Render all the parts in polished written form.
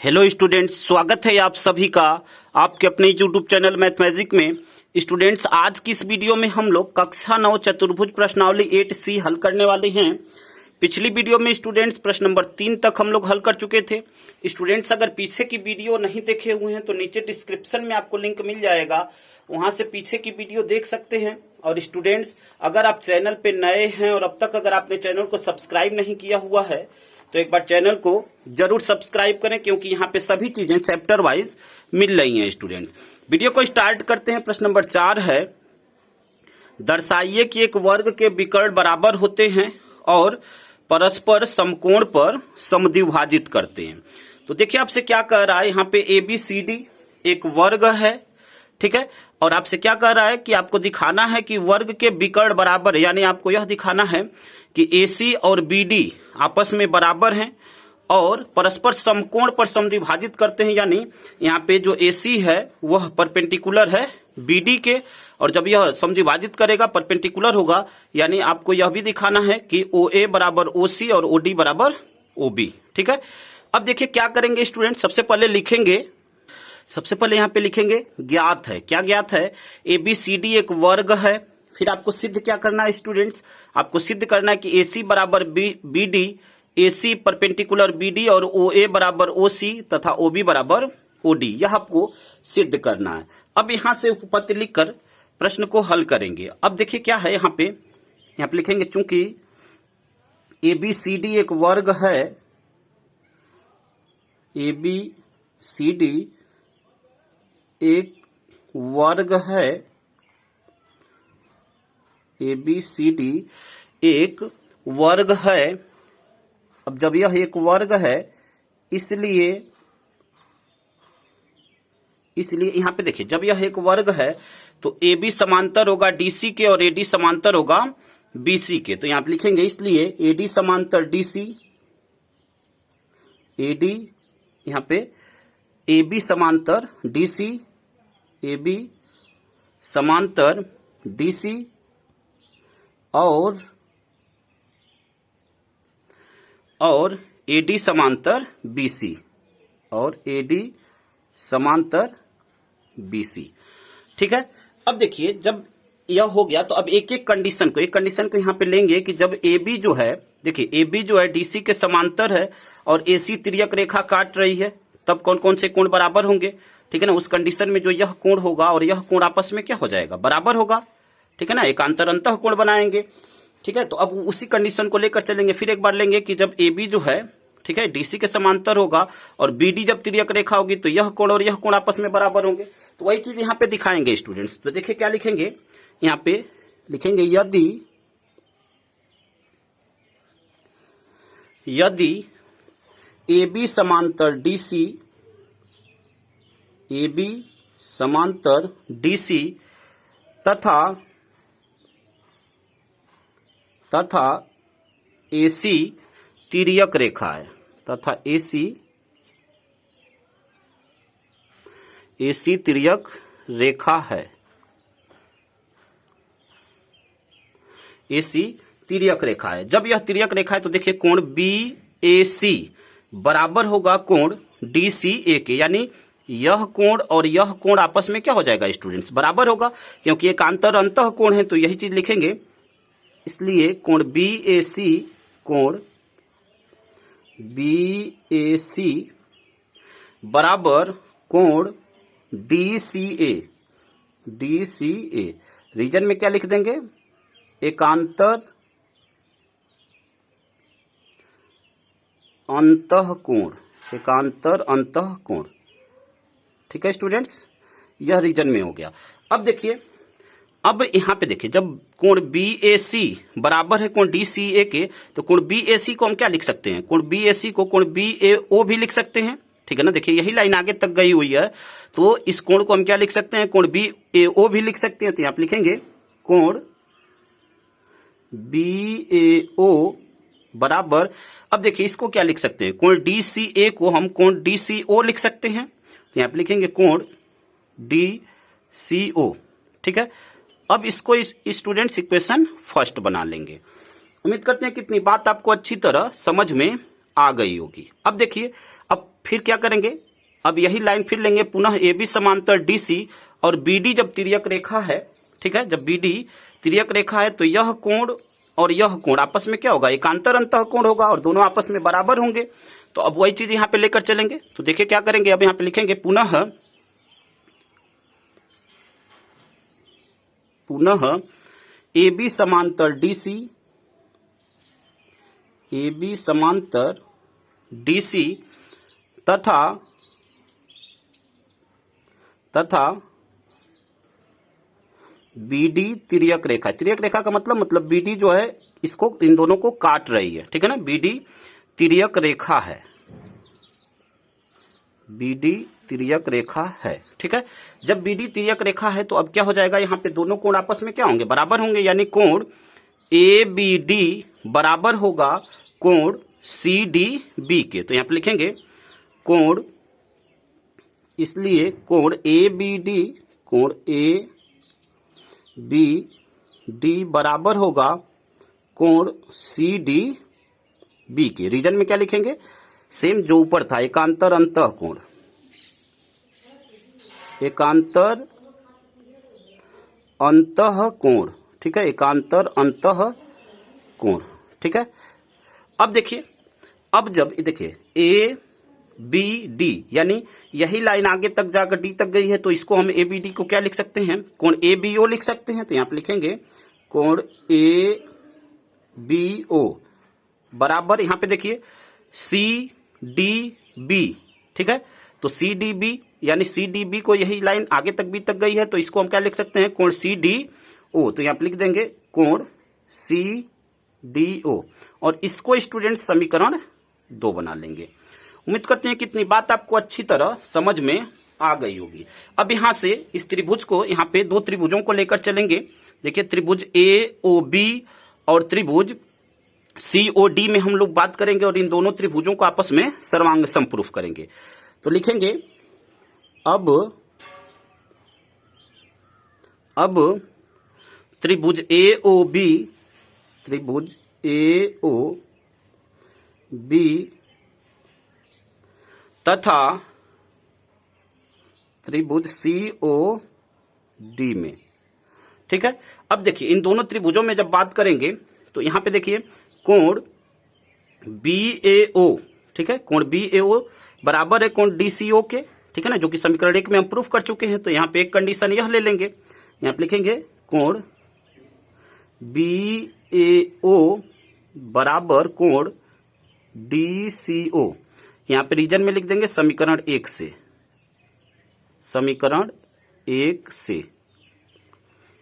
Hello students, स्वागत है आप सभी का आपके अपने यूट्यूब चैनल मैथमेटिक्स में। स्टूडेंट्स, आज की इस वीडियो में हम लोग कक्षा 9 चतुर्भुज प्रश्नावली 8C हल करने वाले हैं। पिछली वीडियो में स्टूडेंट्स प्रश्न नंबर 3 तक हम लोग हल कर चुके थे। स्टूडेंट्स, अगर पीछे की वीडियो नहीं देखे हुए हैं तो नीचे डिस्क्रिप्शन में आपको लिंक मिल जाएगा, वहां से पीछे की वीडियो देख सकते हैं। और स्टूडेंट्स, अगर आप चैनल पे नए हैं और अब तक अगर आपने चैनल को सब्सक्राइब नहीं किया हुआ है तो एक बार चैनल को जरूर सब्सक्राइब करें, क्योंकि यहाँ पे सभी चीजें चैप्टर वाइज मिल रही हैं। स्टूडेंट, वीडियो को स्टार्ट करते हैं। प्रश्न नंबर 4 है, दर्शाइए कि एक वर्ग के विकर्ण बराबर होते हैं और परस्पर समकोण पर समद्विभाजित करते हैं। तो देखिए आपसे क्या कह रहा है, यहाँ पे ABCD एक वर्ग है, ठीक है। और आपसे क्या कह रहा है कि आपको दिखाना है कि वर्ग के विकर्ण बराबर, यानी आपको यह दिखाना है कि AC और BD आपस में बराबर हैं और परस्पर समकोण पर समद्विभाजित करते हैं। यानी यहाँ पे जो AC है वह परपेंडिकुलर है BD के, और जब यह समद्विभाजित करेगा परपेंडिकुलर होगा, यानी आपको यह भी दिखाना है कि OA बराबर OC और OD बराबर OB, ठीक है। अब देखिए क्या करेंगे स्टूडेंट, सबसे पहले यहाँ पे लिखेंगे ज्ञात है। क्या ज्ञात है? ABCD एक वर्ग है। फिर आपको सिद्ध क्या करना है स्टूडेंट्स, आपको सिद्ध करना है कि AC बराबर BD, AC परपेंडिकुलर BD और OA बराबर OC तथा OB बराबर OD, यह आपको सिद्ध करना है। अब यहां से उपपत्ति लिखकर प्रश्न को हल करेंगे। अब देखिए क्या है, यहाँ पे लिखेंगे चूंकि ABCD एक वर्ग है, ABCD एक वर्ग है, ABCD एक वर्ग है। अब जब यह एक वर्ग है, इसलिए यहां पे देखिए, जब यह एक वर्ग है तो AB समांतर होगा DC के और AD समांतर होगा BC के। तो यहां पे लिखेंगे इसलिए AD समांतर DC, AD यहां पे AB समांतर DC, AB समांतर DC और AD समांतर BC, और AD समांतर BC, ठीक है। अब देखिए जब यह हो गया तो अब एक एक कंडीशन को यहां पे लेंगे कि जब AB जो है, देखिए AB जो है DC के समांतर है और AC तिर्यक रेखा काट रही है, तब कौन कौन से कोण बराबर होंगे, ठीक है ना। उस कंडीशन में जो यह कोण होगा और यह कोण आपस में क्या हो जाएगा, बराबर होगा, ठीक है ना। एकांतर अंतः कोण बनाएंगे, ठीक है। तो अब उसी कंडीशन को लेकर चलेंगे। फिर एक बार लेंगे कि जब AB जो है, ठीक है, DC के समांतर होगा और BD जब तिर्यक रेखा होगी तो यह कोण और यह कोण आपस में बराबर होंगे। तो वही चीज यहाँ पे दिखाएंगे स्टूडेंट्स। तो देखिए क्या लिखेंगे, यहाँ पे लिखेंगे यदि AB समांतर DC, AB समांतर DC तथा AC तिर्यक रेखा है, तथा AC तिर्यक रेखा है, AC तिर्यक रेखा है। जब यह तिर्यक रेखा है तो देखिए कोण BAC बराबर होगा कोण DCA के, यानी यह कोण और यह कोण आपस में क्या हो जाएगा स्टूडेंट्स, बराबर होगा, क्योंकि एकांतर अंतः कोण है। तो यही चीज लिखेंगे, इसलिए कोण BAC बराबर कोण DCA। रीजन में क्या लिख देंगे, एकांतर अंतः कोण, ठीक है स्टूडेंट्स, यह रीजन में हो गया। अब देखिए, अब यहां पे देखिए जब कोण BAC बराबर है कोण DCA के, तो कोण BAC को हम क्या लिख सकते हैं, कोण BAC को कोण BAO भी लिख सकते हैं, ठीक है ना। देखिए यही लाइन आगे तक गई हुई है, तो इस कोण को हम क्या लिख सकते हैं, कोण BAO भी लिख सकते हैं। तो यहां पे लिखेंगे कोण BAO बराबर, अब देखिए इसको क्या लिख सकते हैं, कोण DCA को हम कोण DCO लिख सकते हैं। तो यहां पे लिखेंगे कोण DCO, ठीक है। अब इसको स्टूडेंट्स इक्वेशन फर्स्ट बना लेंगे। उम्मीद करते हैं कितनी बात आपको अच्छी तरह समझ में आ गई होगी। अब देखिए, अब फिर क्या करेंगे, अब यही लाइन फिर लेंगे पुनः, ए बी समांतर डी सी और बी डी जब तिर्यक रेखा है, ठीक है, जब बी डी तिर्यक रेखा है तो यह कोण और यह कोण आपस में क्या होगा, एकांतर अंतः कोण होगा और दोनों आपस में बराबर होंगे। तो अब वही चीज यहां पे लेकर चलेंगे। तो देखिए क्या करेंगे, अब यहां पे लिखेंगे पुनः ए बी समांतर डी सी, ए बी समांतर डी सी तथा बी डी तिर्यक रेखा। तिर्यक रेखा का मतलब बी डी जो है इसको, इन दोनों को काट रही है, ठीक है ना, बी डी तिर्यक रेखा है, बी डी तिर्यक रेखा है, ठीक है। जब बी डी तिर्यक रेखा है तो अब क्या हो जाएगा, यहाँ पे दोनों कोण आपस में क्या होंगे, बराबर होंगे, यानी कोण ए बी डी बराबर होगा कोण सी डी बी के। तो यहाँ पे लिखेंगे कोण, इसलिए कोण ए बी डी बराबर होगा कोण सी डी बी के। रीजन में क्या लिखेंगे, सेम जो ऊपर था, एकांतर अंतः कोण, एकांतर अंतः कोण, ठीक है, एकांतर अंतः कोण, ठीक है। अब देखिए, अब जब देखिए ए बी डी यानी यही लाइन आगे तक जाकर डी तक गई है तो इसको हम ए बी डी को क्या लिख सकते हैं, कोण ए बी ओ लिख सकते हैं। तो यहां पे लिखेंगे कोण ए बी ओ बराबर, यहां पे देखिए सी डी बी, ठीक है। तो सी डी बी यानी सी डी बी को यही लाइन आगे तक बी तक गई है तो इसको हम क्या लिख सकते हैं, कोण सी डी ओ। तो यहां पे लिख देंगे कोण सी डी ओ और इसको स्टूडेंट समीकरण 2 बना लेंगे। उम्मीद करते हैं कि इतनी बात आपको अच्छी तरह समझ में आ गई होगी। अब यहां से इस त्रिभुज को, यहां पे 2 त्रिभुजों को लेकर चलेंगे। देखिए त्रिभुज ए ओ बी और त्रिभुज सी ओ डी में हम लोग बात करेंगे और इन दोनों त्रिभुजों को आपस में सर्वांग सम प्रूफ करेंगे। तो लिखेंगे अब त्रिभुज ए ओ बी तथा त्रिभुज सी ओ डी में, ठीक है। अब देखिए इन दोनों त्रिभुजों में जब बात करेंगे तो यहां पे देखिए कोण बी ए ओ, ठीक है, कोण बी ए ओ बराबर है कोण डी सी ओ के, ठीक है ना, जो कि समीकरण 1 में हम प्रूफ कर चुके हैं। तो यहां पे एक कंडीशन यह ले लेंगे, यहां पे लिखेंगे कोण बी ए ओ बराबर कोण डी सी ओ, यहां पे रीजन में लिख देंगे समीकरण 1 से, समीकरण 1 से,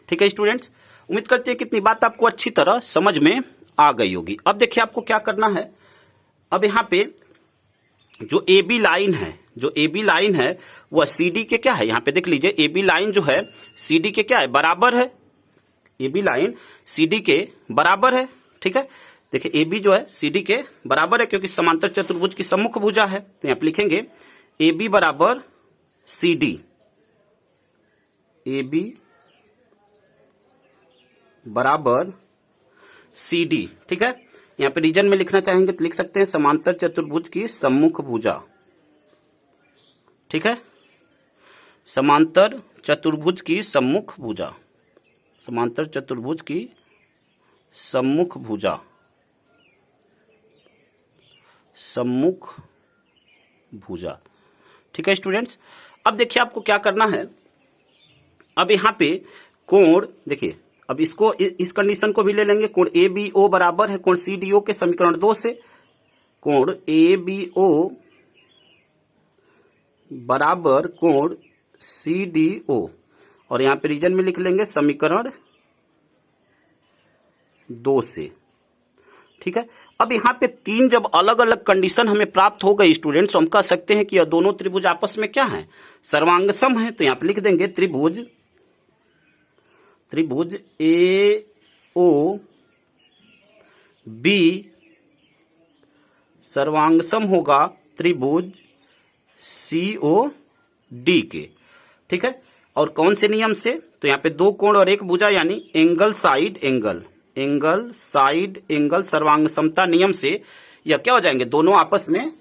ठीक है स्टूडेंट्स। उम्मीद करते हैं कितनी बात आपको अच्छी तरह समझ में आ गई होगी। अब देखिए आपको क्या करना है, अब यहां पे जो ए बी लाइन है, जो ए बी लाइन है वह सी डी के क्या है, यहां पे देख लीजिए ए बी लाइन जो है सी डी के क्या है, बराबर है, A B line C D के बराबर है, ठीक है। देखिए ए बी जो है सी डी के बराबर है क्योंकि समांतर चतुर्भुज की सम्मुख भुजा है। तो यहां पे लिखेंगे ए बी बराबर सी डी, ए बी बराबर सी डी, ठीक है। यहां पे रीजन में लिखना चाहेंगे तो लिख सकते हैं समांतर चतुर्भुज की सम्मुख भुजा, ठीक है, समांतर चतुर्भुज की सम्मुख भुजा, समांतर चतुर्भुज की सम्मुख भुजा, सम्मुख भुजा, ठीक है स्टूडेंट्स। अब देखिए आपको क्या करना है, अब यहां पे कोण देखिए, अब इसको इस कंडीशन को भी ले लेंगे, कोण ए बी ओ बराबर है कोण सी डी ओ के, समीकरण 2 से कोण ए बी ओ बराबर कोण सी डी ओ और यहां पे रीजन में लिख लेंगे समीकरण 2 से, ठीक है। अब यहां पे 3 जब अलग अलग कंडीशन हमें प्राप्त हो गई स्टूडेंट्स, तो हम कह सकते हैं कि यह दोनों त्रिभुज आपस में क्या है, सर्वांग सम है। तो यहां पे लिख देंगे त्रिभुज ए ओ बी सर्वांग सम होगा त्रिभुज सी ओ डी के, ठीक है। और कौन से नियम से, तो यहां पे 2 कोण और 1 भुजा यानी एंगल साइड एंगल सर्वांग समता नियम से यह क्या हो जाएंगे, दोनों आपस में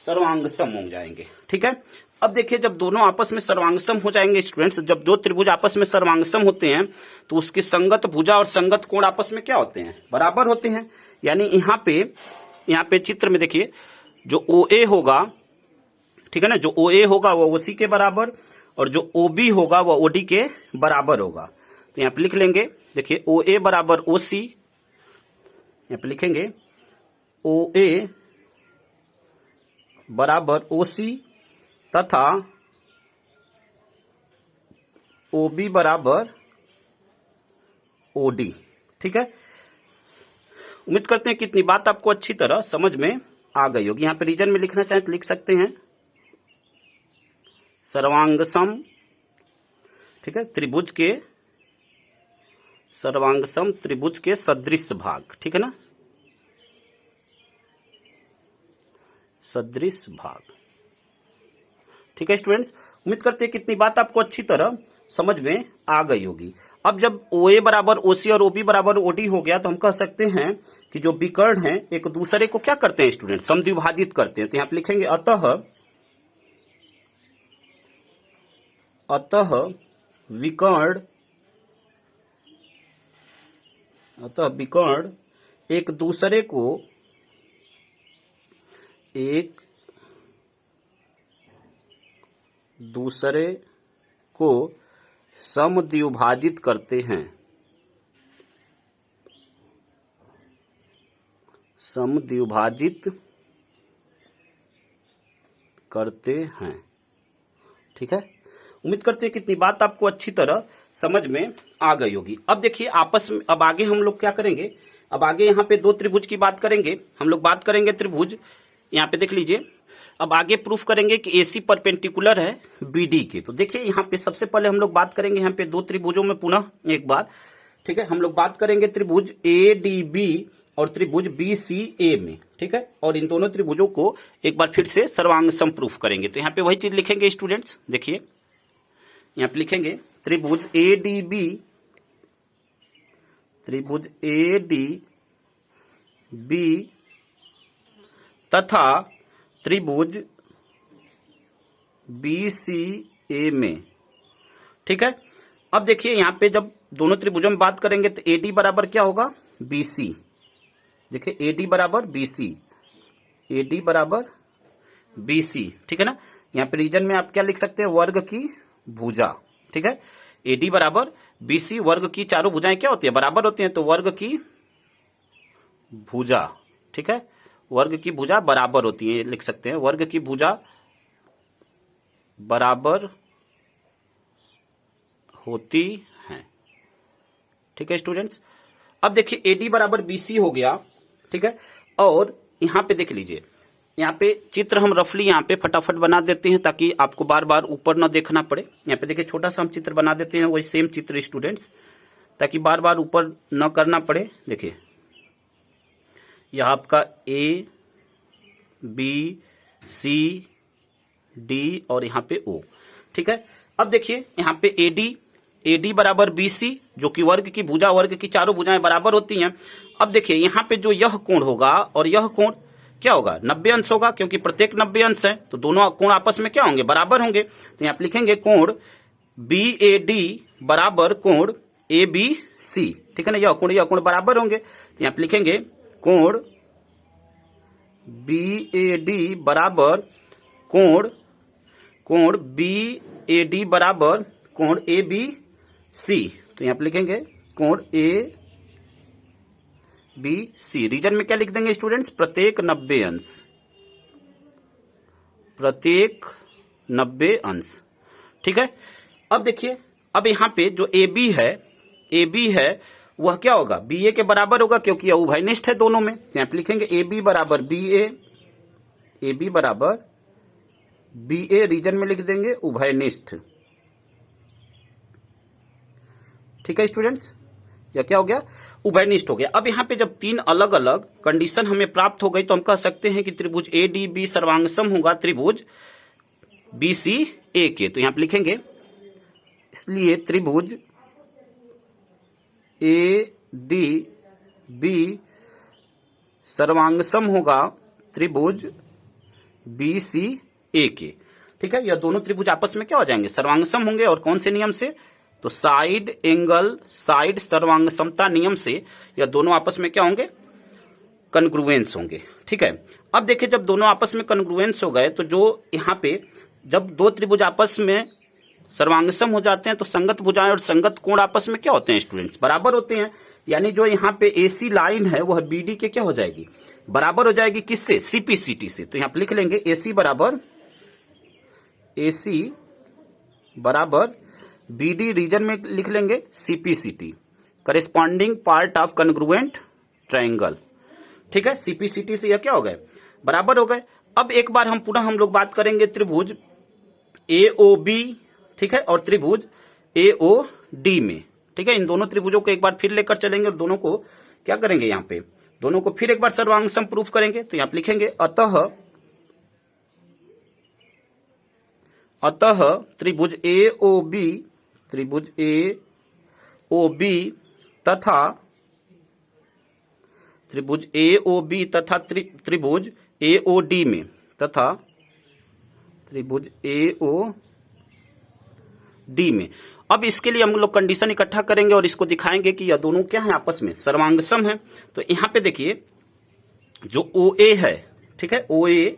सर्वांग सम हो जाएंगे। ठीक है, अब देखिए जब दोनों आपस में सर्वांग सम हो जाएंगे स्टूडेंट्स, जब दो त्रिभुज आपस में सर्वांग सम होते हैं तो उसकी संगत भुजा और संगत कोण आपस में क्या होते हैं, बराबर होते हैं। यानी यहाँ पे चित्र में देखिए जो OA होगा, ठीक है ना, जो OA होगा वो OC के बराबर और जो OB होगा वो OD के बराबर होगा। तो यहाँ पे लिख लेंगे, देखिए OA बराबर OC, यहाँ पे लिखेंगे OA बराबर OC तथा OB बराबर OD। ठीक है, उम्मीद करते हैं कि इतनी बात आपको अच्छी तरह समझ में आ गई होगी। यहाँ पे रीजन में लिखना चाहें तो लिख सकते हैं सर्वांग सम, ठीक है, त्रिभुज के सर्वांग सम त्रिभुज के सदृश भाग, ठीक है ना, सदृश भाग। ठीक है स्टूडेंट्स, उम्मीद करते हैं कि इतनी बात आपको अच्छी तरह समझ में आ गई होगी। अब जब OA बराबर OC और OB बराबर OD हो गया तो हम कह सकते हैं कि जो विकर्ण हैं एक दूसरे को क्या करते हैं स्टूडेंट, समद्विभाजित करते हैं। तो यहाँ पे लिखेंगे अतः विकर्ण एक दूसरे को समद्विभाजित करते हैं, समद्विभाजित करते हैं। ठीक है, उम्मीद करते हैं कि इतनी बात आपको अच्छी तरह समझ में आ गई होगी। अब देखिए आपस में अब आगे हम लोग क्या करेंगे, अब आगे यहाँ पे दो त्रिभुज की बात करेंगे, हम लोग बात करेंगे त्रिभुज, यहाँ पे देख लीजिए, अब आगे प्रूफ करेंगे कि AC परपेंडिकुलर है BD के। तो देखिए यहाँ पे सबसे पहले हम लोग बात करेंगे यहाँ पे दो त्रिभुजों में पुनः एक बार, ठीक है, हम लोग बात करेंगे त्रिभुज ADB और त्रिभुज BCA में। ठीक है, और इन दोनों त्रिभुजों को एक बार फिर से सर्वांग सम प्रूफ करेंगे। तो यहाँ पे वही चीज लिखेंगे स्टूडेंट्स, देखिए यहाँ पे लिखेंगे त्रिभुज ADB तथा त्रिभुज BCA में। ठीक है, अब देखिए यहाँ पे जब दोनों त्रिभुजों में बात करेंगे तो AD बराबर क्या होगा, BC। देखिए AD बराबर BC, AD बराबर BC। ठीक है ना, यहाँ पे रीजन में आप क्या लिख सकते हैं, वर्ग की भुजा। ठीक है, AD बराबर BC, वर्ग की चारों भुजाएं क्या होती है, बराबर होती हैं, तो वर्ग की भुजा। ठीक है, वर्ग की भुजा बराबर होती है, लिख सकते हैं वर्ग की भुजा बराबर होती है। ठीक है स्टूडेंट्स, अब देखिए AD बराबर BC हो गया। ठीक है, और यहाँ पे देख लीजिए, यहाँ पे चित्र हम रफली यहाँ पे फटाफट बना देते हैं ताकि आपको बार बार ऊपर न देखना पड़े। यहाँ पे देखिए छोटा सा हम चित्र बना देते हैं, वही सेम चित्र स्टूडेंट्स, ताकि बार बार ऊपर न करना पड़े। देखिए यह आपका A B C D और यहाँ पे O। ठीक है, अब देखिए यहाँ पे AD बराबर BC, जो कि वर्ग की भुजा, वर्ग की चारों भुजाएं बराबर होती हैं। अब देखिए यहाँ पे जो यह कोण होगा और यह कोण क्या होगा, 90 अंश होगा, क्योंकि प्रत्येक 90 अंश है तो दोनों कोण आपस में क्या होंगे, बराबर होंगे। तो यहाँ पे लिखेंगे कोण BAD बराबर कोण ABC। ठीक है ना, यह कोण बराबर होंगे। तो यहाँ पे लिखेंगे कोण BAD बराबर कोण BAD बराबर कोण ABC। तो यहाँ पे लिखेंगे कोण ABC। रीजन में क्या लिख देंगे स्टूडेंट्स, प्रत्येक 90 अंश, प्रत्येक 90 अंश। ठीक है, अब देखिए, अब यहाँ पे जो AB है वह क्या होगा, BA के बराबर होगा, क्योंकि यह उभयनिष्ठ है दोनों में। यहाँ पे लिखेंगे AB बराबर BA, रीजन में लिख देंगे उभयनिष्ठ। ठीक है स्टूडेंट्स, यह क्या हो गया, उभयनिष्ठ हो गया। अब यहाँ पे जब तीन अलग अलग कंडीशन हमें प्राप्त हो गई तो हम कह सकते हैं कि त्रिभुज ADB सर्वांगसम होगा त्रिभुज BCA के। तो यहाँ पे लिखेंगे, इसलिए त्रिभुज ADB सर्वांगसम होगा त्रिभुज बी सी ए के। ठीक है, यह दोनों त्रिभुज आपस में क्या हो जाएंगे, सर्वांगसम होंगे। और कौन से नियम से, तो साइड एंगल साइड सर्वांगसमता नियम से यह दोनों आपस में क्या होंगे, कन्ग्रुएंस होंगे। ठीक है, अब देखिए जब दोनों आपस में कन्ग्रुएंस हो गए तो जो यहाँ पे जब दो त्रिभुज आपस में सर्वांगसम हो जाते हैं तो संगत भुजाएं और संगत कोण आपस में क्या होते हैं स्टूडेंट्स, बराबर होते हैं। यानी जो यहाँ पे एसी लाइन है वह बीडी के क्या हो जाएगी, बराबर हो जाएगी, किससे, सीपीसीटी से। तो यहाँ पे लिख लेंगे एसी बराबर बीडी, रीजन में लिख लेंगे CPCT, corresponding part of congruent triangle. ठीक है, सीपीसीटी से यह क्या हो गए, बराबर हो गए। अब एक बार हम लोग बात करेंगे त्रिभुज एओबी, ठीक है, और त्रिभुज एओडी में। ठीक है, इन दोनों त्रिभुजों को एक बार फिर लेकर चलेंगे और दोनों को क्या करेंगे, यहाँ पे दोनों को फिर एक बार सर्वांगसम प्रूफ करेंगे। तो यहाँ पे लिखेंगे अतः त्रिभुज एओबी तथा त्रिभुज एओबी तथा त्रिभुज एओडी में तथा त्रिभुज एओडी में। अब इसके लिए हम लोग कंडीशन इकट्ठा करेंगे और इसको दिखाएंगे कि यह दोनों क्या है, आपस में सर्वांगसम है। तो यहां पे देखिए जो OA है, ठीक है, OA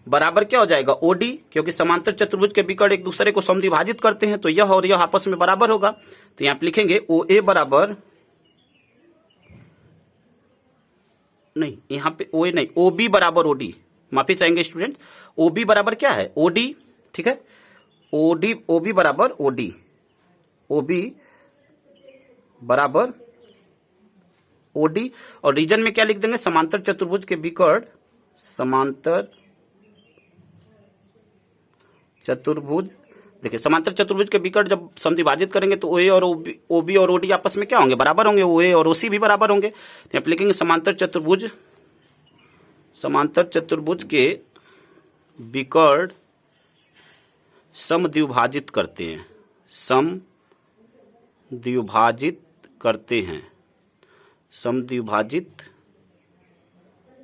बराबर क्या हो जाएगा, OD, क्योंकि समांतर चतुर्भुज के विकर्ण एक दूसरे को समद्विभाजित करते हैं तो यह और यह आपस में बराबर होगा। तो यहां पे लिखेंगे OA बराबर, नहीं यहां पे OA नहीं, OB बराबर OD, माफी चाहेंगे स्टूडेंट, OB बराबर क्या है, OD। ठीक है, OB बराबर OD, OB बराबर OD, और रीजन में क्या लिख देंगे, समांतर चतुर्भुज के विकर्ण, समांतर चतुर्भुज, देखिए समांतर चतुर्भुज के विकर्ण जब समद्विभाजित करेंगे तो OA और OB और OD आपस में क्या होंगे, बराबर होंगे, OA और OC भी बराबर होंगे। तो आप लिखेंगे समांतर चतुर्भुज के विकर्ण समद्विभाजित करते हैं,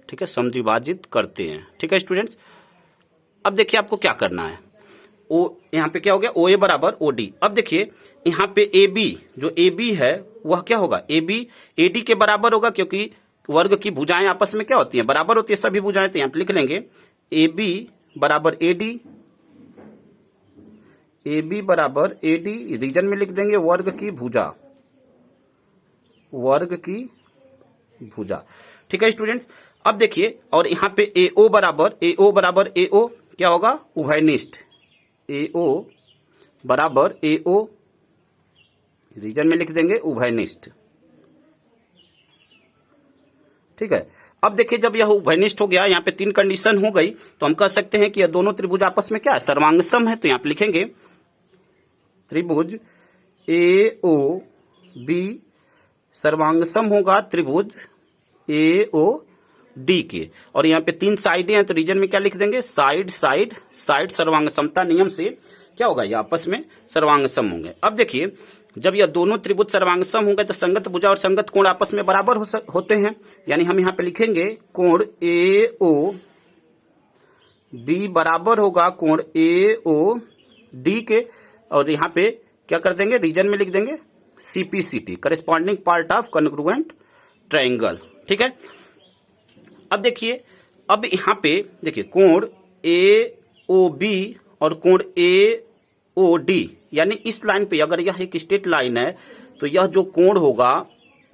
ठीक है, समद्विभाजित करते हैं। ठीक है स्टूडेंट्स, अब देखिए आपको क्या करना है, यहाँ पे क्या हो गया, OA बराबर OD। अब देखिए यहाँ पे AB, जो AB है वह क्या होगा, AB AD के बराबर होगा, क्योंकि वर्ग की भुजाएं आपस में क्या होती हैं, बराबर होती है सभी भुजाएं। तो यहाँ पे लिख लेंगे AB बराबर AD, रीजन में लिख देंगे वर्ग की भुजा। ठीक है स्टूडेंट्स, अब देखिए और यहाँ पे AO बराबर AO क्या होगा, उभयनिष्ठ, AO बराबर AO, रीजन में लिख देंगे उभयनिष्ठ। ठीक है, अब देखिए जब यह उभयनिष्ठ हो गया, यहाँ पे 3 कंडीशन हो गई, तो हम कह सकते हैं कि यह दोनों त्रिभुज आपस में क्या है, सर्वांगसम है। तो यहाँ पे लिखेंगे त्रिभुज AOB सर्वांगसम होगा त्रिभुज AOD के, और यहाँ पे 3 साइडें हैं तो रीजन में क्या लिख देंगे, साइड सर्वांगसमता नियम से क्या होगा, ये आपस में सर्वांगसम होंगे। अब देखिए जब यह दोनों त्रिभुज सर्वांगसम होंगे तो संगत भुजा और संगत कोण आपस में बराबर होते हैं। यानी हम यहाँ पे लिखेंगे कोण AOB बराबर होगा कोण AOD के, और यहाँ पे क्या कर देंगे, रीजन में लिख देंगे CPCT, corresponding part of congruent triangle. ठीक है, अब देखिए अब यहाँ पे देखिए कोण AOB और कोण AOD, यानी इस लाइन पे अगर यह एक स्ट्रेट लाइन है तो यह जो कोण होगा,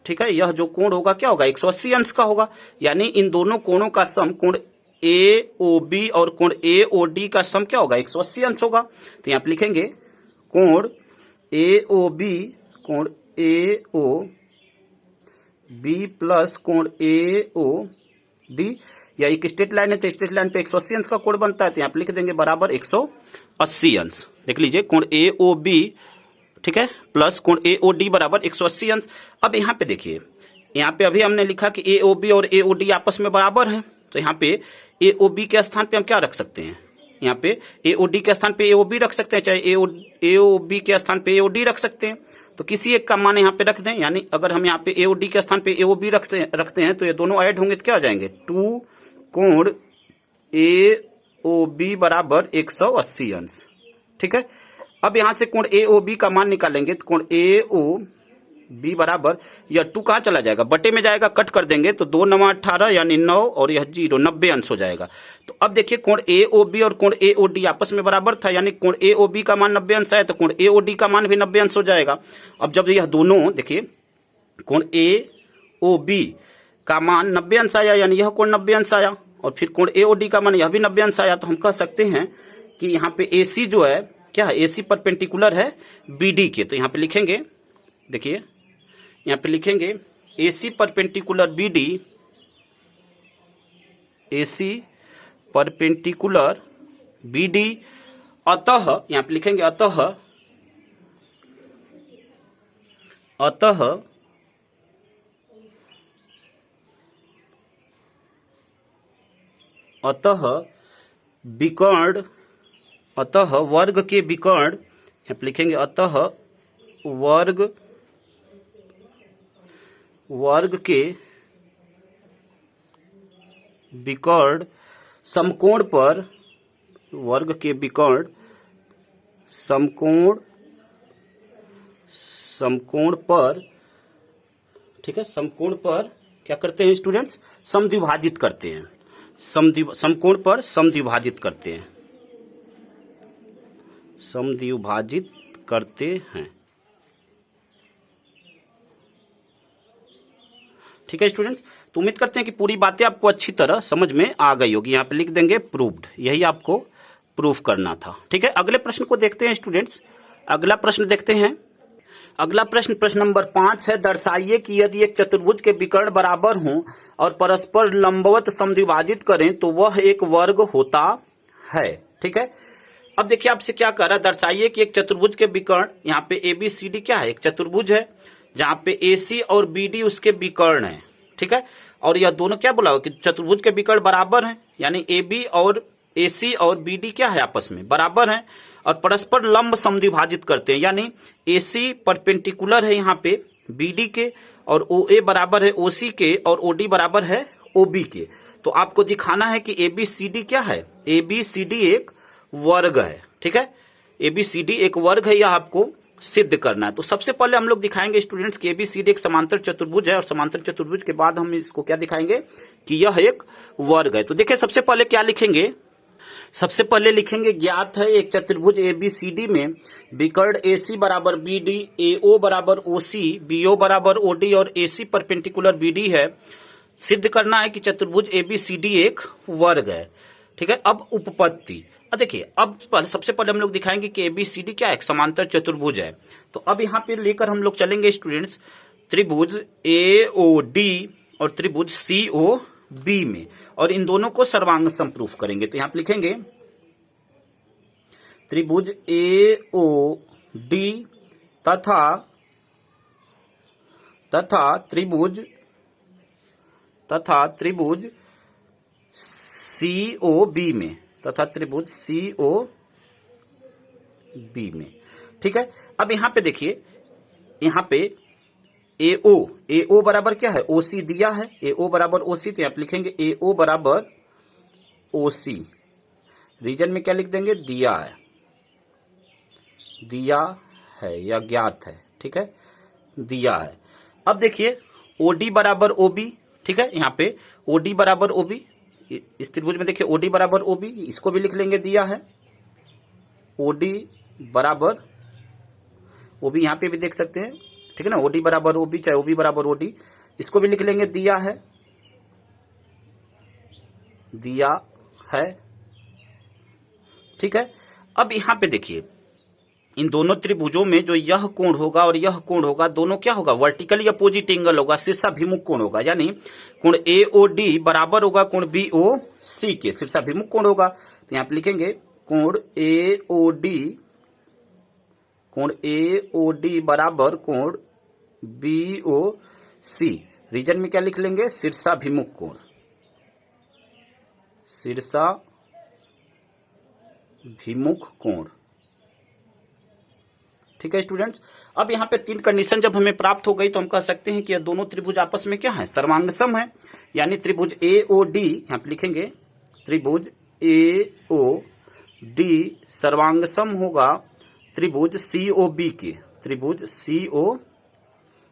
ठीक है, यह जो कोण होगा क्या होगा, 180 अंश का होगा। यानी इन दोनों कोणों का सम, कोण AOB और कोण AOD का सम क्या होगा, 180 अंश होगा। तो यहाँ पे लिखेंगे कोण AOB प्लस कोण AOD, या एक स्ट्रेट लाइन है तो स्ट्रेट लाइन पे 180 अंश का कोण बनता है, तो यहाँ पे लिख देंगे बराबर 180 अंश। देख लीजिए कोण AOB, ठीक है, प्लस कोण AOD बराबर 180 अंश। अब यहाँ पे देखिए, यहाँ पे अभी हमने लिखा कि AOB और AOD आपस में बराबर हैं, तो यहाँ पे AOB के स्थान पे हम क्या रख सकते हैं, यहाँ पे AOD के स्थान पे AOB रख सकते हैं, चाहे AOB के स्थान पे AOD रख सकते हैं। तो किसी एक का मान यहाँ पे रख दें, यानी अगर हम यहाँ पे AOD के स्थान पे AOB रखते हैं तो ये दोनों ऐड होंगे तो क्या हो जाएंगे, 2 कोण ओ बी बराबर 180 अंश। ठीक है, अब यहां से कोण ए ओ बी का मान निकालेंगे तो कोण ए ओ बी बराबर, यह 2 कहां चला जाएगा, बटे में जाएगा, कट कर देंगे तो 2 9 18 यानी 9 और यह 0, 90 अंश हो जाएगा। तो अब देखिए कोण ए ओ बी और कोण ए ओ डी आपस में बराबर था, यानी कोण ए ओ बी का मान 90 अंश आया तो कोण ए ओ डी का मान भी 90 अंश हो जाएगा। अब जब यह दोनों देखिए कोण ए ओ बी का मान 90 अंश आया यानी यह कोण 90 अंश आया, और फिर कोण ए ओ डी का मान यह भी 90 अंश आया, तो हम कह सकते हैं कि यहाँ पे ए सी जो है क्या है, ए सी परपेंडिकुलर है बी डी के। तो यहाँ पे लिखेंगे, देखिए यहाँ पे लिखेंगे ए सी परपेंडिकुलर बी डी, ए सी परपेंडिकुलर बी डी, अतः यहाँ पे लिखेंगे अतः विकर्ण, अतः वर्ग के विकर्ण, यहाँ पे लिखेंगे अतः वर्ग के विकर्ण समकोण पर, वर्ग के विकर्ण समकोण पर, ठीक है, समकोण पर क्या करते हैं स्टूडेंट्स, समद्विभाजित करते हैं, समकोण पर समद्विभाजित करते हैं, समद्विभाजित करते हैं। ठीक है स्टूडेंट्स, तो उम्मीद करते हैं कि पूरी बातें आपको अच्छी तरह समझ में आ गई होगी। यहाँ पे लिख देंगे प्रूव्ड, यही आपको प्रूफ करना था। ठीक है, अगले प्रश्न को देखते हैं स्टूडेंट्स। अगला प्रश्न देखते हैं। अगला प्रश्न, प्रश्न नंबर 5 है, दर्शाइए कि यदि एक चतुर्भुज के विकर्ण बराबर हों और परस्पर लंबवत समद्विभाजित करें तो वह एक वर्ग होता है। ठीक है, अब देखिए आपसे क्या कह रहा है, दर्शाइए कि एक चतुर्भुज के विकर्ण, यहाँ पे ए बी सी डी क्या है, एक चतुर्भुज है जहां पे ए सी और बी डी उसके विकर्ण है। ठीक है, और यह दोनों क्या बोला कि चतुर्भुज के विकर्ण बराबर हैं, यानी ए बी और ए सी और बी डी क्या है, आपस में बराबर हैं और परस्पर लंब समद्विभाजित करते हैं, यानी ए सी परपेंडिकुलर है यहाँ पे बी डी के, और ओ ए बराबर है ओ सी के, और ओ डी बराबर है ओ बी के। तो आपको दिखाना है कि ए बी सी डी क्या है, ए बी सी डी एक वर्ग है। ठीक है, ए बी सी डी एक वर्ग है, यह आपको सिद्ध करना है। तो सबसे पहले हम लोग दिखाएंगे स्टूडेंट्स कि एबीसीडी एक समांतर चतुर्भुज है, और समांतर चतुर्भुज के बाद हम इसको क्या दिखाएंगे कि यह एक वर्ग है। तो देखिए सबसे पहले क्या लिखेंगे, सबसे पहले लिखेंगे ज्ञात है एक चतुर्भुज एबीसीडी में विकर्ण एसी बराबर बीडी, एओ बराबर ओसी, बीओ बराबर ओडी और एसी परपेंडिकुलर बीडी है। सिद्ध करना है कि चतुर्भुज एबीसीडी एक वर्ग है। ठीक है, अब उपपत्ति, देखिए अब सबसे पहले हम लोग दिखाएंगे कि एबीसीडी क्या है, एक समांतर चतुर्भुज है। तो अब यहाँ पे लेकर हम लोग चलेंगे स्टूडेंट्स त्रिभुज एओडी और त्रिभुज सीओबी में, और इन दोनों को सर्वांग समप्रूफ करेंगे। तो यहाँ पे लिखेंगे त्रिभुज एओडी तथा त्रिभुज सीओबी में, तथा त्रिभुज सीओबी में। ठीक है, अब यहां पे देखिए, यहां पे एओ बराबर क्या है, ओसी दिया है, एओ बराबर ओसी, तो आप लिखेंगे एओ बराबर ओसी, रीजन में क्या लिख देंगे, दिया है या ज्ञात है। ठीक है, दिया है। अब देखिए ओडी बराबर ओबी, ठीक है, यहाँ पे ओडी बराबर ओबी, इस त्रिभुज में देखिए ओडी बराबर ओबी, इसको भी लिख लेंगे, दिया है ओडी बराबर ओबी, यहां पे भी देख सकते हैं। ठीक है ना, ओडी बराबर ओबी चाहे ओबी बराबर ओडी, इसको भी लिख लेंगे, दिया है। ठीक है, अब यहां पे देखिए इन दोनों त्रिभुजों में जो यह कोण होगा और यह कोण होगा, दोनों क्या होगा, वर्टिकली अपोजिट एंगल होगा, शीर्षाभिमुख कोण होगा, यानी कोण एओडी बराबर होगा कोण बीओसी के, शीर्षाभिमुख कोण होगा। तो यहां पे लिखेंगे कोण एओडी बराबर कोण बीओसी, रीजन में क्या लिख लेंगे, शीर्षाभिमुख कोण, शीर्षाभिमुख कोण। ठीक है स्टूडेंट्स, अब यहाँ पे 3 कंडीशन जब हमें प्राप्त हो गई तो हम कह सकते हैं कि यह दोनों त्रिभुज आपस में क्या है, सर्वांग सम है, यानी त्रिभुज एओडी, यहाँ पे लिखेंगे त्रिभुज ए ओ डी सर्वांगसम होगा त्रिभुज सी ओ बी के, त्रिभुज सी ओ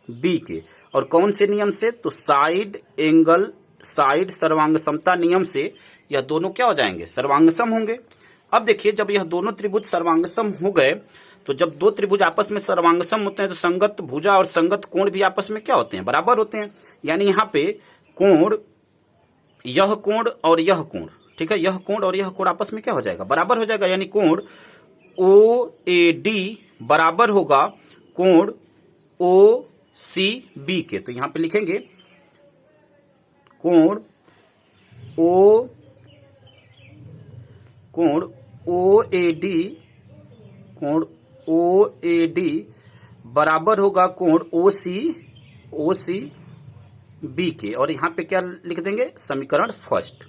बी के। और कौन से नियम से? तो साइड एंगल साइड सर्वांग समता नियम से यह दोनों क्या हो जाएंगे? सर्वांगसम होंगे। अब देखिए, जब यह दोनों त्रिभुज सर्वांगसम हो गए, तो जब दो त्रिभुज आपस में सर्वांगसम होते हैं तो संगत भुजा और संगत कोण भी आपस में क्या होते हैं? बराबर होते हैं। यानी यहाँ पे कोण, यह कोण और यह कोण, ठीक है, यह कोण और यह कोण आपस में क्या हो जाएगा? बराबर हो जाएगा। यानी कोण ओ ए डी बराबर होगा कोण ओ सी बी के। तो यहां पे लिखेंगे कोण ओ ए डी, कोण ओ ए डी बराबर होगा कोण ओ सी बी के। और यहां पे क्या लिख देंगे? समीकरण फर्स्ट।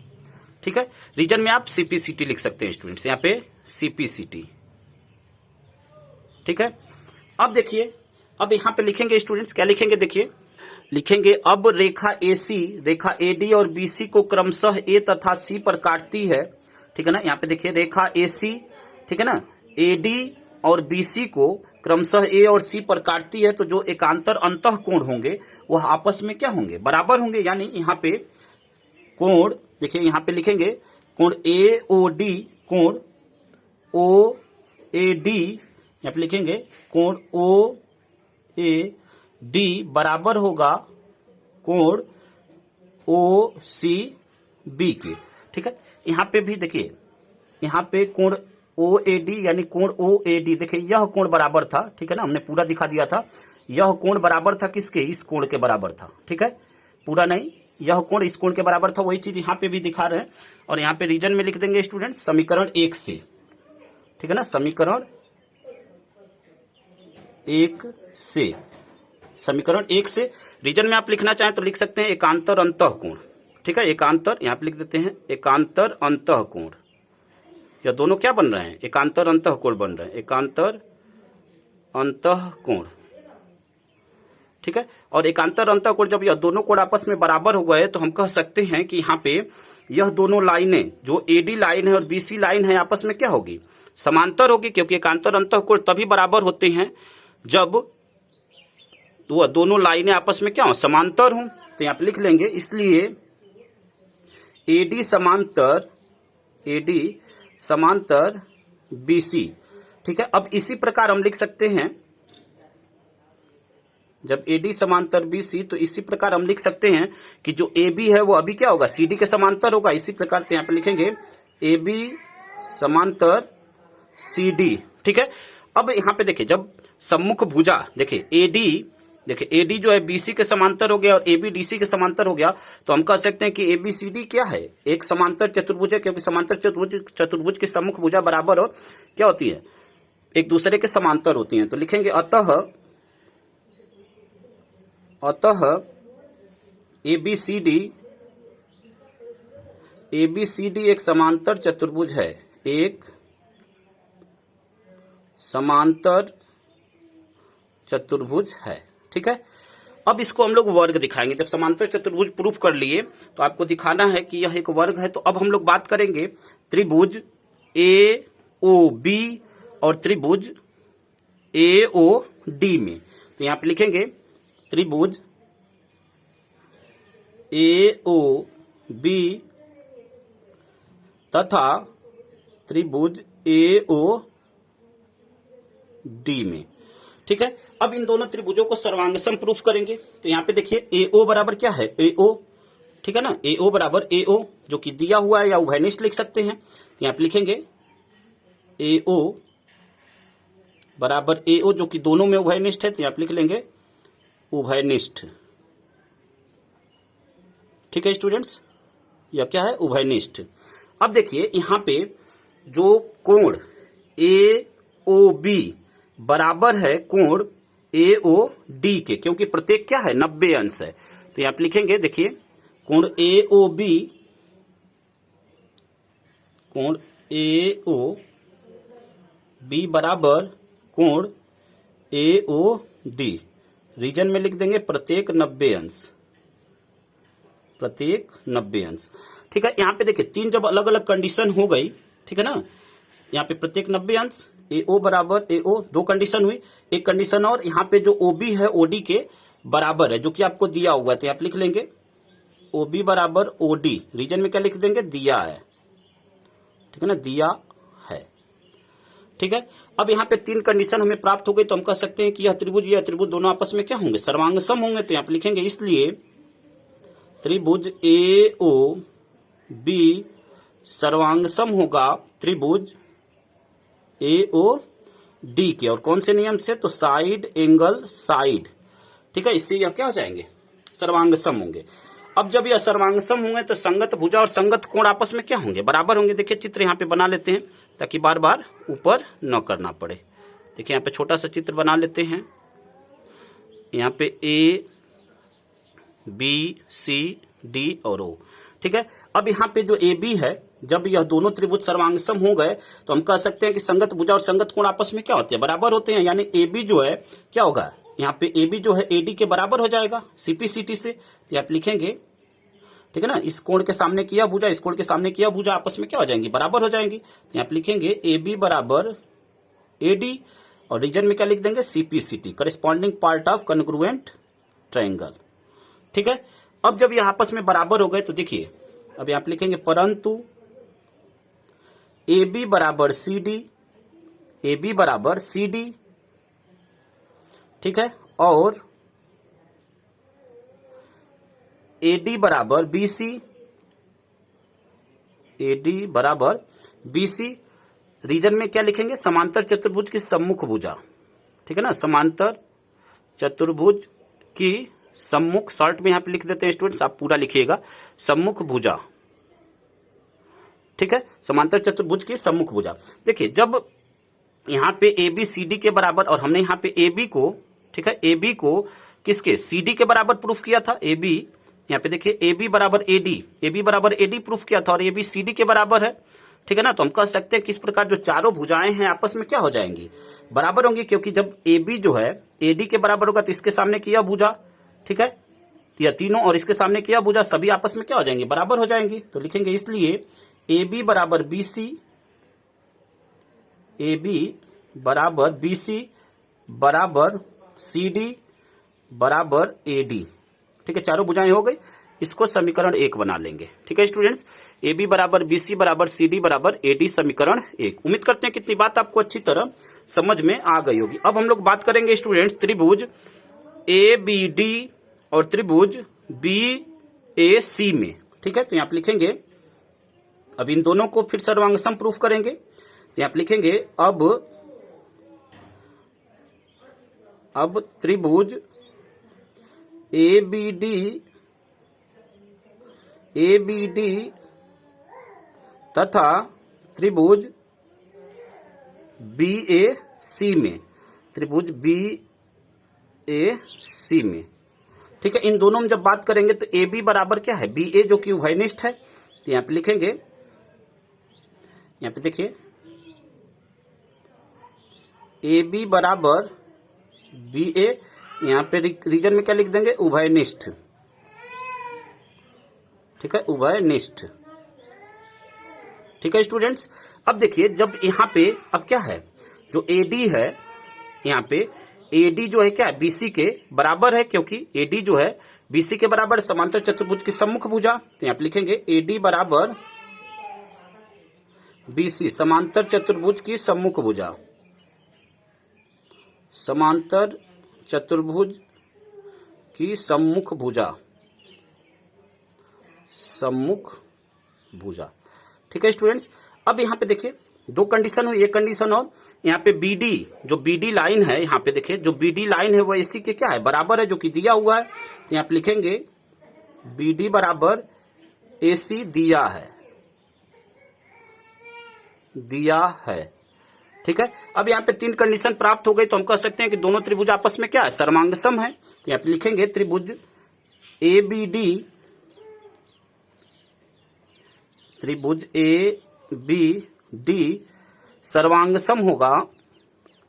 ठीक है, रीजन में आप सीपीसीटी लिख सकते हैं स्टूडेंट्स, यहां पे सीपीसीटी। ठीक है, अब देखिए, अब यहां पे लिखेंगे स्टूडेंट्स, क्या लिखेंगे? देखिए, लिखेंगे अब रेखा एसी, रेखा एडी और बीसी को क्रमशः ए तथा सी पर काटती है। ठीक है ना, यहाँ पे देखिए रेखा एसी, ठीक है ना, एडी और बीसी को क्रमशः ए और सी पर काटती है, तो जो एकांतर अंतः कोण होंगे वह आपस में क्या होंगे? बराबर होंगे। यानी यहाँ पे कोण, देखिए यहाँ पे लिखेंगे कोण ए ओ डी, कोण ओ ए डी, यहाँ पे लिखेंगे कोण ओ ए डी बराबर होगा कोण ओ सी बी के। ठीक है, यहां पे भी देखिए, यहां पे कोण ओ ए डी यानी कोण ओ ए डी, देखिए यह कोण बराबर था, ठीक है ना, हमने पूरा दिखा दिया था। यह कोण बराबर था किसके? इस कोण के बराबर था। ठीक है, पूरा नहीं, यह कोण इस कोण के बराबर था, वही चीज यहां पे भी दिखा रहे हैं। और यहां पे रीजन में लिख देंगे स्टूडेंट समीकरण 1 से। ठीक है ना, समीकरण 1 से, समीकरण 1 से। रीजन में आप लिखना चाहें तो लिख सकते हैं एकांतर अंतः कोण। ठीक है, एकांतर, यहां पे लिख देते हैं एकांतर अंतः कोण। यह दोनों क्या बन रहे हैं? एकांतर अंतः कोण बन रहे हैं, एकांतर अंतः कोण। ठीक है, और एकांतर अंतः कोण जब यह दोनों कोण आपस में बराबर हो गए तो हम कह सकते हैं कि यहाँ पे यह दोनों लाइनें, जो एडी लाइन है और बीसी लाइन है, आपस में क्या होगी? समांतर होगी, क्योंकि एकांतर अंतः कोण तभी बराबर होते हैं जब तो दोनों लाइनें आपस में क्या हो? समांतर हो। तो यहां पे लिख लेंगे, इसलिए एडी समांतर बीसी। ठीक है, अब इसी प्रकार हम लिख सकते हैं, जब एडी समांतर बीसी, तो इसी प्रकार हम लिख सकते हैं कि जो ए बी है वो अभी क्या होगा? सीडी के समांतर होगा। इसी प्रकार से यहां पे लिखेंगे ए बी समांतर सीडी। ठीक है, अब यहां पे देखिए, जब सम्मुख भुजा, देखिए एडी, देखिए एडी जो है बीसी के समांतर हो गया और एबी डीसी के समांतर हो गया, तो हम कह सकते हैं कि एबीसीडी क्या है? एक समांतर चतुर्भुज है, क्योंकि समांतर चतुर्भुज की सम्मुख भुजा बराबर और क्या होती है? एक दूसरे के समांतर होती हैं। तो लिखेंगे अतः एबीसीडी एक समांतर चतुर्भुज है, एक समांतर चतुर्भुज है। ठीक है, अब इसको हम लोग वर्ग दिखाएंगे। जब समांतर चतुर्भुज प्रूफ कर लिए तो आपको दिखाना है कि यह एक वर्ग है। तो अब हम लोग बात करेंगे त्रिभुज ए ओ बी और त्रिभुज ए ओ डी में। तो यहां पे लिखेंगे त्रिभुज ए ओ बी तथा त्रिभुज ए ओ डी में। ठीक है, अब इन दोनों त्रिभुजों को सर्वांगसम प्रूफ करेंगे। तो यहां पे देखिए ए ओ बराबर क्या है? ए ओ। ठीक है ना, ए ओ बराबर ए ओ, जो कि दिया हुआ है, या उभयनिष्ठ लिख सकते हैं। तो यहां पे लिखेंगे ए ओ बराबर ए ओ, जो कि दोनों में उभयनिष्ठ है। तो यहां पे लिख लेंगे उभयनिष्ठ। ठीक है स्टूडेंट्स, यह क्या है? उभयनिष्ठ। अब देखिए यहां पे जो कोण ए ओ बी बराबर है कोण ए ओ डी के, क्योंकि प्रत्येक क्या है? 90 अंश है। तो यहां पे लिखेंगे, देखिए कोण ए ओ बी बराबर कोण ए ओ डी। रीजन में लिख देंगे प्रत्येक 90 अंश, प्रत्येक 90 अंश। ठीक है, यहाँ पे देखिए तीन जब अलग अलग कंडीशन हो गई, ठीक है ना, यहाँ पे प्रत्येक 90 अंश, AO बराबर AO, दो कंडीशन हुई। एक कंडीशन और, यहाँ पे जो OB है OD के बराबर है, जो कि आपको दिया हुआ है, तो आप लिख लेंगे OB बराबर OD, रीजन में क्या लिख देंगे, दिया है, ठीक है ना, दिया है। ठीक है, अब यहाँ पे तीन कंडीशन हमें प्राप्त हो गई, तो हम कह सकते हैं कि यह त्रिभुज दोनों आपस में क्या होंगे, सर्वांग सम होंगे। तो यहाँ पे लिखेंगे इसलिए त्रिभुज AOB सर्वांग सम होगा त्रिभुज AOD के, और कौन से नियम से, तो साइड एंगल साइड, ठीक है, इससे यह क्या हो जाएंगे, सर्वांग सम होंगे। अब जब यह सर्वांग सम होंगे तो संगत भुजा और संगत कोण आपस में क्या होंगे, बराबर होंगे। देखिए चित्र यहाँ पे बना लेते हैं ताकि बार बार ऊपर न करना पड़े। देखिए यहाँ पे छोटा सा चित्र बना लेते हैं, यहाँ पे A B C D और O, ठीक है। अब यहाँ पे जो AB है, जब यह दोनों त्रिभुज सर्वांग सम हो गए तो हम कह सकते हैं कि संगत भुजा और संगत कोण आपस में क्या होते हैं, बराबर होते हैं। यानी AB जो है क्या होगा, यहाँ पे AB जो है AD के बराबर हो जाएगा CP/CT से। तो आप लिखेंगे, ठीक है ना, इस कोण के सामने किया भुजा, इस कोण के सामने किया भुजा आपस में क्या हो जाएंगी, बराबर हो जाएंगी। तो आप लिखेंगे AB बराबर AD, और रीजन में क्या लिख देंगे, CP/CT, corresponding part of congruent triangle. ठीक है, अब जब ये आपस में बराबर हो गए तो देखिए अब आप लिखेंगे परंतु AB बराबर CD, AB बराबर CD, ठीक है, और AD बराबर BC, AD बराबर BC, रीजन में क्या लिखेंगे, समांतर चतुर्भुज की सम्मुख भुजा, ठीक है ना, समांतर चतुर्भुज की सम्मुख, शॉर्ट में यहां पे लिख देते हैं स्टूडेंट्स, आप पूरा लिखिएगा, सम्मुख भुजा, ठीक है, समांतर चतुर्भुज की सम्मुख भुजा। देखिए जब यहाँ पे ABCD के बराबर, और हमने यहाँ पे AB को, ठीक है, AB को किसके, CD के बराबर प्रूफ किया था, AB, यहाँ पे देखिए AB बराबर AD प्रूफ किया था, और AB CD के बराबर है, ठीक है ना। तो हम कह सकते हैं कि इस प्रकार जो चारों भुजाएं हैं आपस में क्या हो जाएंगी, बराबर होंगी, क्योंकि जब AB जो है AD के बराबर होगा तो इसके सामने किया भुजा, ठीक है, यह तीनों और इसके सामने किया भुजा सभी आपस में क्या हो जाएंगी, बराबर हो जाएंगी। तो लिखेंगे इसलिए AB बराबर BC, AB बराबर BC बराबर CD बराबर AD, ठीक है, चारों भुजाएं हो गई, इसको समीकरण 1 बना लेंगे। ठीक है स्टूडेंट्स, AB बराबर BC बराबर CD बराबर AD, समीकरण 1। उम्मीद करते हैं कितनी बात आपको अच्छी तरह समझ में आ गई होगी। अब हम लोग बात करेंगे स्टूडेंट्स त्रिभुज ABD और त्रिभुज BAC में, ठीक है। तो यहाँ पे लिखेंगे, अब इन दोनों को फिर सर्वांग सम प्रूफ करेंगे। तो यहाँ पे लिखेंगे अब त्रिभुज ABD तथा त्रिभुज BAC में, त्रिभुज BAC में, ठीक है, इन दोनों में जब बात करेंगे तो AB बराबर क्या है, BA, जो कि उभयनिष्ठ है। तो यहाँ पे लिखेंगे, यहाँ पे देखिए AB बराबर BA, यहाँ पे रीजन में क्या लिख देंगे, उभयनिष्ठ, ठीक है, उभयनिष्ठ, ठीक है स्टूडेंट्स। अब देखिए जब यहाँ पे अब क्या है, जो AD है, यहाँ पे AD जो है क्या है, BC के बराबर है, क्योंकि AD जो है BC के बराबर समांतर चतुर्भुज की सम्मुख भुजा। तो यहाँ पे लिखेंगे AD बराबर BC, समांतर चतुर्भुज की सम्मुख भुजा, समांतर चतुर्भुज की सम्मुख भुजा, सम्मुख भुजा, ठीक है स्टूडेंट्स। अब यहाँ पे देखिए दो कंडीशन हुई, एक कंडीशन और, यहाँ पे BD, जो BD लाइन है, यहाँ पे देखिए जो BD लाइन है वो AC के क्या है, बराबर है, जो कि दिया हुआ है। तो यहाँ पे लिखेंगे BD बराबर AC दिया है, ठीक है। अब यहाँ पे तीन कंडीशन प्राप्त हो गई, तो हम कह सकते हैं कि दोनों त्रिभुज आपस में क्या है, सर्वांग सम है। तो यहाँ पे लिखेंगे त्रिभुज ABD सर्वांग सम होगा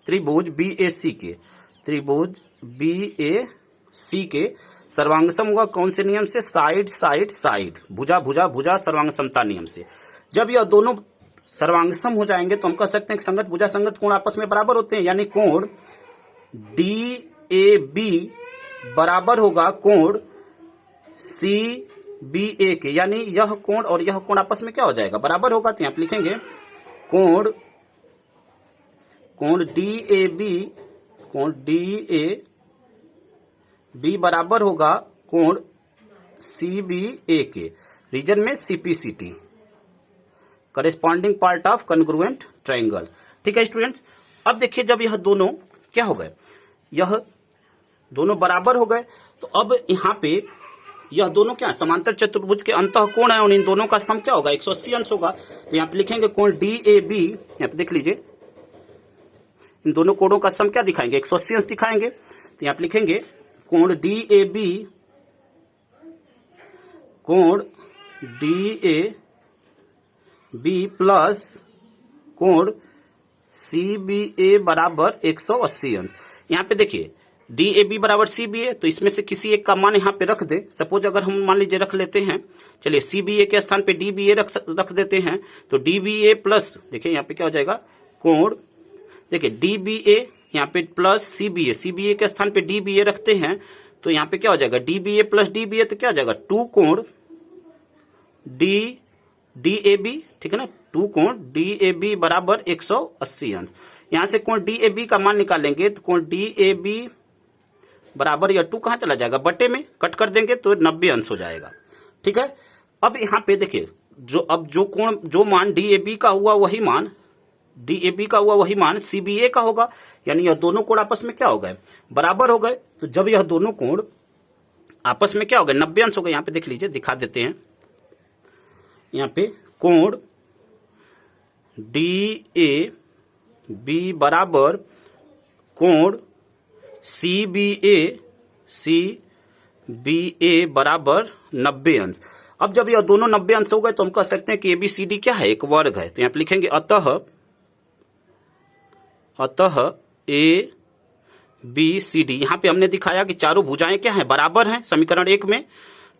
त्रिभुज BAC के, त्रिभुज BAC के, सर्वांग सम होगा कौन से नियम से? साइड साइड साइड, भुजा भुजा भुजा, सर्वांग समता नियम से। जब यह दोनों सर्वांग सम हो जाएंगे तो हम कह सकते हैं कि संगत भुजा संगत कोण आपस में बराबर होते हैं, यानी कोण DAB बराबर होगा कोण CBA के, यानी यह कोण और यह कोण आपस में क्या हो जाएगा? बराबर होगा। तो यहां पर लिखेंगे कोण DAB बराबर होगा कोण CBA के, रीजन में CPCT, corresponding part of congruent triangle. ठीक है स्टूडेंट्स, अब देखिए जब यह दोनों क्या हो गए, यह दोनों बराबर हो गए, तो अब यहाँ पे यह दोनों क्या समांतर चतुर्भुज के अंतः कोण है और इन दोनों का सम क्या होगा? 180 अंश होगा। तो यहाँ पे लिखेंगे कोण DAB, यहाँ पे देख लीजिए इन दोनों कोणों का सम क्या दिखाएंगे? 180 अंश दिखाएंगे। तो यहाँ पे लिखेंगे कोण DAB प्लस कोण CBA बराबर 180 अंश। यहाँ पे देखिए DAB बराबर CBA, तो इसमें से किसी एक का मान यहाँ पे रख दे। सपोज अगर हम मान लीजिए रख लेते हैं, चलिए CBA के स्थान पे DBA रख देते हैं, तो DBA प्लस, देखिए यहाँ पे क्या हो जाएगा कोण, देखिए DBA यहाँ पे प्लस CBA के स्थान पे DBA रखते हैं, तो यहाँ पे क्या हो जाएगा DBA प्लस DBA, तो क्या हो जाएगा 2 कोण DAB, ठीक है ना, 2 कोण DAB बराबर 180 अंश। यहां से कोण DAB का मान निकालेंगे तो कोण DAB बराबर यह 2 कहां चला जाएगा? बटे में कट कर देंगे तो 90 अंश हो जाएगा। ठीक है, अब यहाँ पे देखिए जो मान DAB का हुआ वही मान CBA का होगा, यानी यह दोनों कोण आपस में क्या हो गए? बराबर हो गए। तो जब यह दोनों कोण आपस में क्या हो गए? 90 अंश हो गए। यहाँ पे देख लीजिए, दिखा देते हैं, यहाँ पे कोण DAB बराबर कोण CBA बराबर 90 अंश। अब जब यह दोनों 90 अंश हो गए तो हम कह सकते हैं कि ABCD क्या है? एक वर्ग है। तो यहाँ पे लिखेंगे अतः ABCD, यहाँ पे हमने दिखाया कि चारों भुजाएं क्या हैं? बराबर हैं, समीकरण 1 में।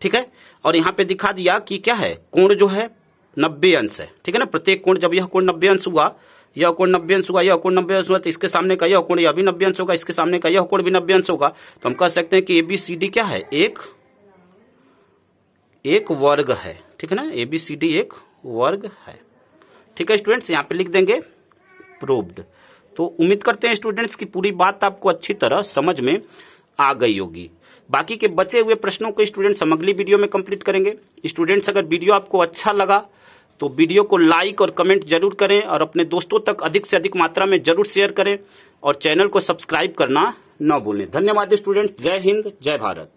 ठीक है, और यहाँ पे दिखा दिया कि क्या है? कोण जो है 90 अंश है। ठीक है ना, प्रत्येक कोण, जब यह कोण 90 अंश हुआ, यह कोण 90 अंश हुआ, यह कोण 90 अंश हुआ, तो इसके सामने का यह कोण यह भी 90 अंश होगा, इसके सामने का यह कोण भी 90 अंश होगा। तो हम कह सकते हैं कि ABCD क्या है? एक वर्ग है। ठीक है ना, ABCD एक वर्ग है। ठीक है स्टूडेंट्स, यहाँ पे लिख देंगे प्रूव्ड। तो उम्मीद करते हैं स्टूडेंट्स की पूरी बात आपको अच्छी तरह समझ में आ गई होगी। बाकी के बचे हुए प्रश्नों को स्टूडेंट्स हम अगली वीडियो में कंप्लीट करेंगे। स्टूडेंट्स अगर वीडियो आपको अच्छा लगा तो वीडियो को लाइक और कमेंट जरूर करें और अपने दोस्तों तक अधिक से अधिक मात्रा में जरूर शेयर करें और चैनल को सब्सक्राइब करना न भूलें। धन्यवाद स्टूडेंट्स, जय हिंद, जय भारत।